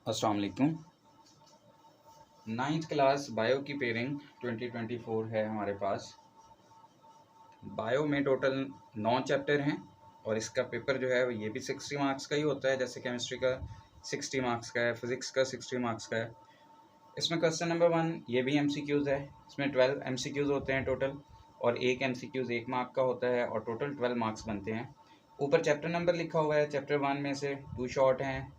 अस्सलाम वालेकुम। Ninth class bio की पेयरिंग 2024 है हमारे पास। बायो में टोटल 9 चैप्टर हैं और इसका पेपर जो है ये भी 60 मार्क्स का ही होता है, जैसे केमिस्ट्री का 60 मार्क्स का है, फिज़िक्स का 60 मार्क्स का है। इसमें क्वेश्चन नंबर 1 ये भी MCQs है। इसमें 12 MCQs होते हैं टोटल और एक MCQs 1 मार्क का होता है और टोटल 12 मार्क्स बनते हैं। ऊपर चैप्टर नंबर लिखा हुआ है। चैप्टर 1 में से 2 शॉर्ट हैं,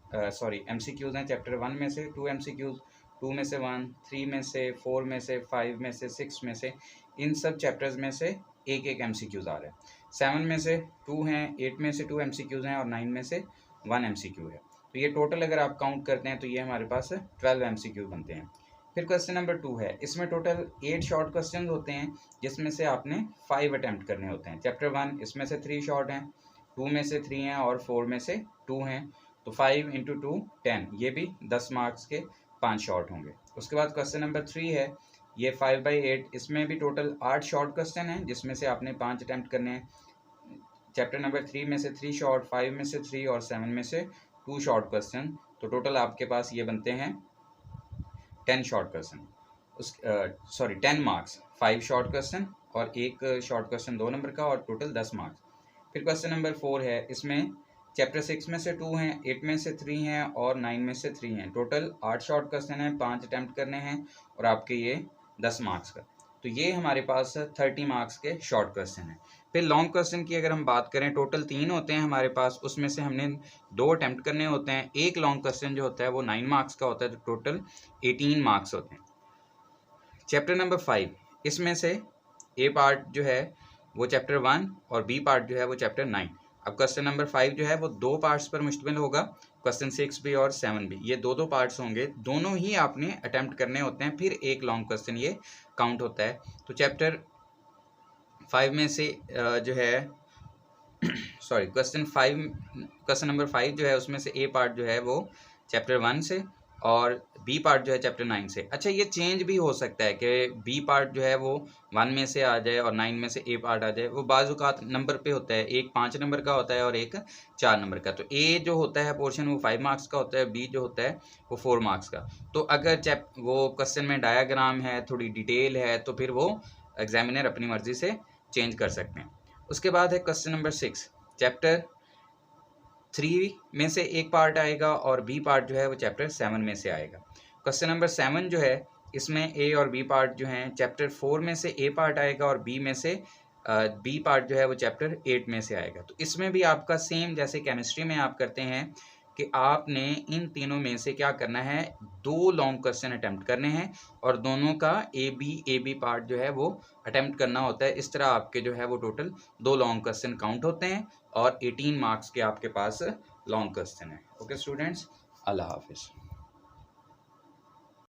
MCQs हैं। चैप्टर 1 में से 2 MCQs, 2 में से 1, 3 में से, 4 में से, 5 में से, 6 में से, इन सब चैप्टर्स में से एक एक MCQs आ रहे हैं। 7 में से 2 हैं, 8 में से 2 MCQs हैं और 9 में से 1 MCQ है। तो ये टोटल अगर आप काउंट करते हैं तो ये हमारे पास 12 MCQ बनते हैं। फिर क्वेश्चन नंबर 2 है। इसमें टोटल 8 शॉर्ट क्वेश्चन होते हैं जिसमें से आपने 5 अटैम्प्ट करने होते हैं। चैप्टर 1 इसमें से 3 शॉर्ट हैं, 2 में से 3 हैं और 4 में से 2 हैं। तो 5 इंटू 2 10, ये भी 10 मार्क्स के 5 शॉर्ट होंगे। उसके बाद क्वेश्चन नंबर 3 है, ये 5/8। इसमें भी टोटल 8 शॉर्ट क्वेश्चन हैं जिसमें से आपने 5 अटैम्प्ट करने हैं। चैप्टर नंबर 3 में से 3 शॉर्ट, 5 में से 3 और 7 में से 2 शॉर्ट क्वेश्चन। तो टोटल आपके पास ये बनते हैं 10 short question. 10 marks, 5 short question और एक शॉर्ट क्वेश्चन 2 नंबर का और टोटल 10 मार्क्स। फिर क्वेश्चन नंबर 4 है। इसमें चैप्टर 6 में से 2 हैं, 8 में से 3 हैं और 9 में से 3 हैं। टोटल 8 शॉर्ट क्वेश्चन हैं, 5 अटैम्प्ट करने हैं और आपके ये 10 मार्क्स का। तो ये हमारे पास 30 मार्क्स के शॉर्ट क्वेश्चन हैं। फिर लॉन्ग क्वेश्चन की अगर हम बात करें, टोटल 3 होते हैं हमारे पास, उसमें से हमने 2 अटैम्प्ट करने होते हैं। एक लॉन्ग क्वेश्चन जो होता है वो 9 मार्क्स का होता है, तो टोटल 18 मार्क्स होते हैं। चैप्टर नंबर 5, इसमें से ए पार्ट जो है वो चैप्टर 1 और बी पार्ट जो है वो चैप्टर 9। अब क्वेश्चन नंबर 5 जो है वो 2 पार्ट्स पर मुश्तमिल होगा। क्वेश्चन 6 भी और 7 भी, ये 2 पार्ट्स होंगे। दोनों ही आपने अटैम्प्ट करने होते हैं, फिर एक लॉन्ग क्वेश्चन ये काउंट होता है। तो चैप्टर 5 में से जो है क्वेश्चन नंबर 5 जो है उसमें से ए पार्ट जो है वो चैप्टर 1 से और बी पार्ट जो है चैप्टर 9 से। अच्छा, ये चेंज भी हो सकता है कि बी पार्ट जो है वो 1 में से आ जाए और 9 में से ए पार्ट आ जाए। वो बाज़-औक़ात नंबर पे होता है, एक 5 नंबर का होता है और एक 4 नंबर का। तो ए जो होता है पोर्शन वो 5 मार्क्स का होता है, बी जो होता है वो 4 मार्क्स का। तो अगर वो क्वेश्चन में डायाग्राम है, थोड़ी डिटेल है, तो फिर वो एग्जामिनर अपनी मर्ज़ी से चेंज कर सकते हैं। उसके बाद है क्वेश्चन नंबर 6। चैप्टर 3 में से एक पार्ट आएगा और बी पार्ट जो है वो चैप्टर 7 में से आएगा। क्वेश्चन नंबर 7 जो है इसमें ए और बी पार्ट जो हैं, चैप्टर 4 में से ए पार्ट आएगा और बी में से बी पार्ट जो है वो चैप्टर 8 में से आएगा। तो इसमें भी आपका सेम जैसे केमिस्ट्री में आप करते हैं कि आपने इन तीनों में से क्या करना है, 2 लॉन्ग क्वेश्चन अटेम्प्ट करने हैं और दोनों का ए बी पार्ट जो है वो अटेम्प्ट करना होता है। इस तरह आपके जो है वो टोटल 2 लॉन्ग क्वेश्चन काउंट होते हैं और 18 मार्क्स के आपके पास लॉन्ग क्वेश्चन है। ओके स्टूडेंट्स, अल्लाह हाफिज़।